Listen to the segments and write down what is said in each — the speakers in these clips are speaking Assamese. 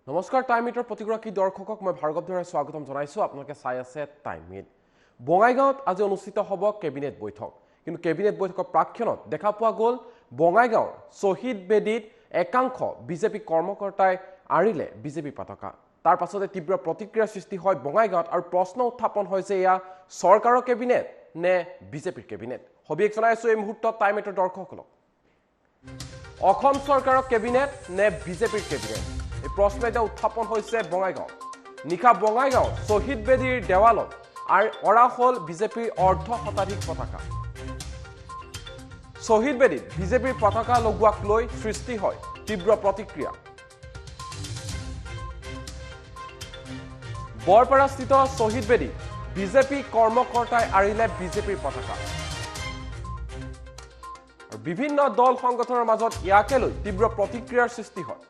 নমস্কাৰ টাইমিটৰ প্ৰতিগৰাকী দৰ্শকক মই ভাৰ্গৱধৰে স্বাগতম জনাইছো আপোনালোকে চাই আছে টাইমিট বঙাইগাঁৱত আজি অনুষ্ঠিত হ'ব কেবিনেট বৈঠক কিন্তু কেবিনেট বৈঠকৰ প্ৰাক্ষণত দেখা পোৱা গ'ল বঙাইগাঁৱৰ শহীদ বেদীত একাংশ বিজেপি কৰ্মকৰ্তাই আৰিলে বিজেপি পতাকা তাৰ পাছতে তীব্ৰ প্ৰতিক্ৰিয়াৰ সৃষ্টি হয় বঙাইগাঁৱত আৰু প্ৰশ্ন উত্থাপন হৈছে এয়া চৰকাৰৰ কেবিনেট নে বিজেপিৰ কেবিনেট হবিক জনাইছো এই মুহূৰ্তত টাইমিটৰ দৰ্শকসকলক অসম চৰকাৰৰ কেবিনেট নে বিজেপিৰ কেবিনেট এই প্ৰশ্ন এটা উত্থাপন হৈছে বঙাইগাঁও নিখা বঙাইগাঁও শহীদ বেদীৰ দেৱালত আৰু অৰা হল বিজেপিৰ অৰ্ধ শতাধিক পতাকা শহীদ বেদীত বিজেপিৰ পতাকা লগোৱাক লৈ সৃষ্টি হয় তীব্ৰ প্ৰতিক্ৰিয়া বৰপাৰাস্থিত শহীদ বেদীত বিজেপি কৰ্মকৰ্তাই আৰিলে বিজেপিৰ পতাকা আৰু বিভিন্ন দল সংগঠনৰ মাজত ইয়াকে লৈ তীব্ৰ প্ৰতিক্ৰিয়াৰ সৃষ্টি হয়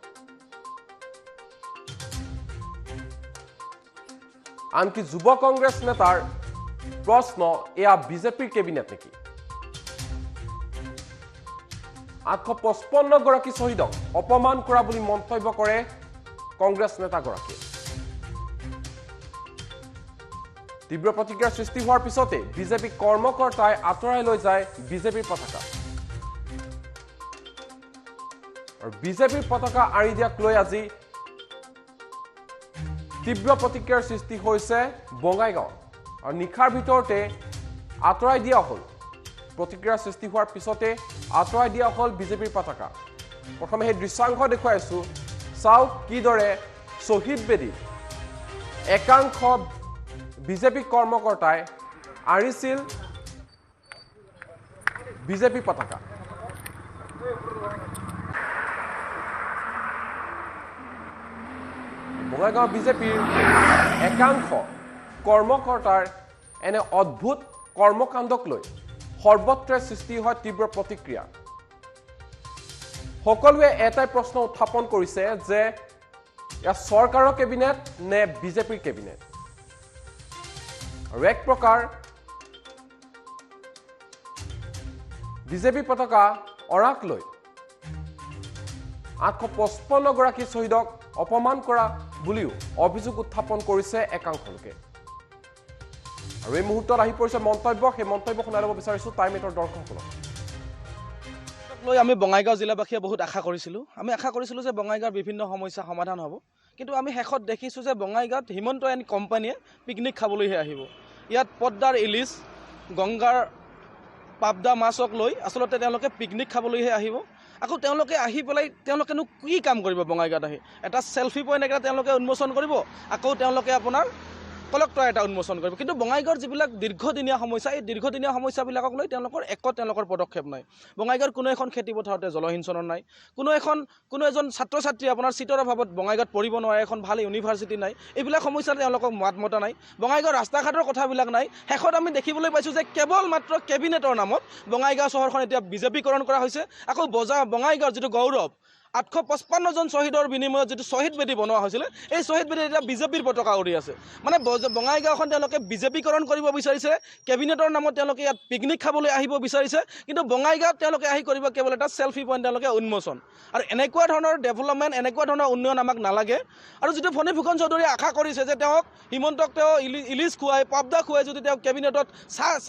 আনকি যুৱ কংগ্ৰেছ নেতাৰ প্ৰশ্ন এয়া বিজেপিৰ কেবিনেট নেকি 855 গৰাকী শহীদক অপমান কৰা বুলি মন্তব্য কৰে কংগ্ৰেছ নেতাগৰাকীয়ে তীব্ৰ প্ৰতিক্ৰিয়াৰ সৃষ্টি হোৱাৰ পিছতে বিজেপি কৰ্মকৰ্তাই আঁতৰাই লৈ যায় বিজেপিৰ পতাকা আৰু বিজেপিৰ পতাকা আঁৰি দিয়াক লৈ আজি তীব্ৰ প্ৰতিক্ৰিয়াৰ সৃষ্টি হৈছে বঙাইগাঁও আৰু নিখাৰ ভিতৰতে আঁতৰাই দিয়া হ'ল প্ৰতিক্ৰিয়াৰ সৃষ্টি হোৱাৰ পিছতে আঁতৰাই দিয়া হ'ল বিজেপিৰ পতাকা প্ৰথমে সেই দৃশ্যাংশ দেখুৱাইছো চাওক কিদৰে শহীদ বেদী একাংশ বিজেপি কৰ্মকৰ্তাই আৰিছিল বিজেপি পতাকা বঙাইগাঁও বিজেপিৰ একাংশ কৰ্মকৰ্তাৰ এনে অদ্ভুত কৰ্মকাণ্ডক লৈ সৰ্বত্ৰে সৃষ্টি হয় তীব্ৰ প্ৰতিক্ৰিয়া সকলোৱে এটাই প্ৰশ্ন উত্থাপন কৰিছে যে এয়া চৰকাৰৰ কেবিনেট নে বিজেপিৰ কেবিনেট আৰু এক প্ৰকাৰ বিজেপি পতাকা অৰাক লৈ 855 গৰাকী শহীদক অপমান কৰা বুলিও অভিযোগ উত্থাপন কৰিছে একাংশ লোকে আৰু এই মুহূৰ্তত আহি পৰিছে মন্তব্য সেই মন্তব্য শুনাই ল'ব বিচাৰিছো টাইমিটৰ দৰ্শকসকলক লৈ আমি বঙাইগাঁও জিলাবাসীয়ে বহুত আশা কৰিছিলোঁ আমি আশা কৰিছিলোঁ যে বঙাইগাঁৱৰ বিভিন্ন সমস্যা সমাধান হ'ব কিন্তু আমি শেষত দেখিছোঁ যে বঙাইগাঁৱত হিমন্ত এণ্ড কোম্পানীয়ে পিকনিক খাবলৈহে আহিব ইয়াত পদ্মাৰ ইলিছ গংগাৰ পাবদা মাছক লৈ আচলতে তেওঁলোকে পিকনিক খাবলৈহে আহিব আকৌ তেওঁলোকে আহি পেলাই তেওঁলোকেনো কি কাম কৰিব বঙাইগাঁৱত আহি এটা সেলফি পইণ্ট এটা তেওঁলোকে উন্মোচন কৰিব আকৌ তেওঁলোকে আপোনাৰ কলেক্টৰ এটা উন্মোচন কৰিব কিন্তু বঙাইগাঁৱৰ যিবিলাক দীৰ্ঘদিনীয়া সমস্যা এই দীৰ্ঘদিনীয়া সমস্যাবিলাকক লৈ তেওঁলোকৰ পদক্ষেপ নাই বঙাইগাঁৱৰ কোনো এখন খেতি পথাৰতে জলসিঞ্চনৰ নাই কোনো এজন ছাত্ৰ ছাত্ৰী আপোনাৰ চিটৰ অভাৱত বঙাইগাঁৱত পঢ়িব নোৱাৰে এখন ভাল ইউনিভাৰ্চিটি নাই এইবিলাক সমস্যা তেওঁলোকক মাত মতা নাই বঙাইগাঁৱৰ ৰাস্তা ঘাটৰ কথাবিলাক নাই শেষত আমি দেখিবলৈ পাইছোঁ যে কেৱল মাত্ৰ কেবিনেটৰ নামত বঙাইগাঁও চহৰখন এতিয়া বিজেপিকৰণ কৰা হৈছে আকৌ বঙাইগাঁৱৰ যিটো গৌৰৱ 855 জন শহীদৰ বিনিময়ত যিটো শহীদ বেদী বনোৱা হৈছিলে এই শহীদ বেদী এতিয়া বিজেপিৰ পতাকা উৰি আছে মানে বঙাইগাঁওখন তেওঁলোকে বিজেপিকৰণ কৰিব বিচাৰিছে কেবিনেটৰ নামত তেওঁলোকে ইয়াত পিকনিক খাবলৈ আহিব বিচাৰিছে কিন্তু বঙাইগাঁৱত তেওঁলোকে আহি কৰিব কেৱল এটা সেলফি পইণ্ট তেওঁলোকে উন্মোচন আৰু এনেকুৱা ধৰণৰ ডেভেলপমেণ্ট এনেকুৱা ধৰণৰ উন্নয়ন আমাক নালাগে আৰু যিটো ফণী ফুকন চৌধুৰীয়ে আশা কৰিছে যে তেওঁক হিমন্তক তেওঁ ইলিছ খুৱাই পাবদা খুৱাই যদি তেওঁ কেবিনেটত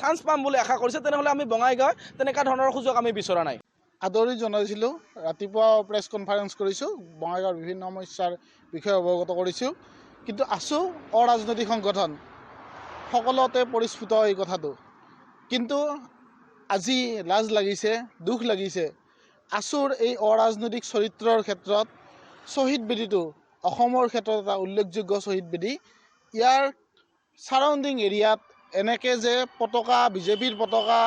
চান্স পাম বুলি আশা কৰিছে তেনেহ'লে আমি বঙাইগাঁৱত তেনেকুৱা ধৰণৰ সুযোগ আমি বিচৰা নাই আদৰি জনাইছিলোঁ ৰাতিপুৱা প্ৰেছ কনফাৰেন্স কৰিছোঁ বঙাইগাঁৱৰ বিভিন্ন সমস্যাৰ বিষয়ে অৱগত কৰিছোঁ কিন্তু আছোঁ অৰাজনৈতিক সংগঠন সকলোতে পৰিস্ফুট এই কথাটো কিন্তু আজি লাজ লাগিছে দুখ লাগিছে আছুৰ এই অৰাজনৈতিক চৰিত্ৰৰ ক্ষেত্ৰত শহীদ বেদীটো অসমৰ ক্ষেত্ৰত এটা উল্লেখযোগ্য শহীদ বেদী ইয়াৰ ছাৰাউণ্ডিং এৰিয়াত এনেকৈ যে পতাকা বিজেপিৰ পতাকা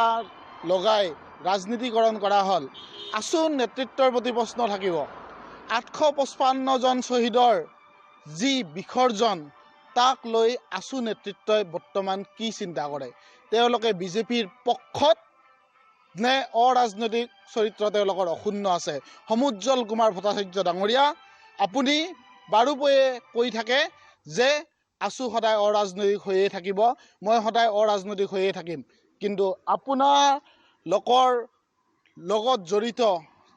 লগাই ৰাজনীতিকৰণ কৰা হ'ল আছুৰ নেতৃত্বৰ প্ৰতি প্ৰশ্ন থাকিব 855 জন শহীদৰ যি বিসৰ্জন তাক লৈ আছু নেতৃত্বই বৰ্তমান কি চিন্তা কৰে তেওঁলোকে বিজেপিৰ পক্ষত নে অৰাজনৈতিক চৰিত্ৰ তেওঁলোকৰ অক্ষুণ্ণ আছে সমুজ্জ্বল কুমাৰ ভট্টাচাৰ্য ডাঙৰীয়া আপুনি বাৰুকৈয়ে কৈ থাকে যে আছু সদায় অৰাজনৈতিক হৈয়ে থাকিব মই সদায় অৰাজনৈতিক হৈয়ে থাকিম কিন্তু আপোনাৰ লোকৰ লগত জড়িত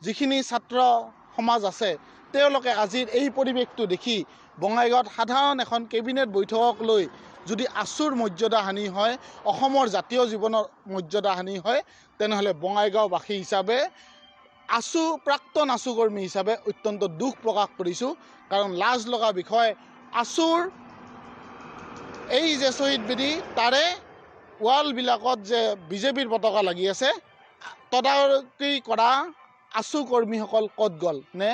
যিখিনি ছাত্ৰ সমাজ আছে তেওঁলোকে আজিৰ এই পৰিৱেশটো দেখি বঙাইগাঁৱত সাধাৰণ এখন কেবিনেট বৈঠকক লৈ যদি আছুৰ মৰ্যাদা হানি হয়, অসমৰ জাতীয় জীৱনৰ মৰ্যাদা হানি হয়, তেনেহ'লে বঙাইগাঁওবাসী হিচাপে প্ৰাক্তন আছু কৰ্মী হিচাপে অত্যন্ত দুখ প্ৰকাশ কৰিছোঁ। কাৰণ লাজ লগা বিষয়, আছুৰ এই যে শ্বহীদ বেদী তাৰে ৱালবিলাকত যে বিজেপিৰ পতাকা লাগি আছে, তদাৰকী কৰা আছু কৰ্মীসকল ক'ত গ'ল নে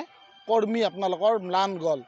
কৰ্মী আপোনালোকৰ ম্লান গ'ল?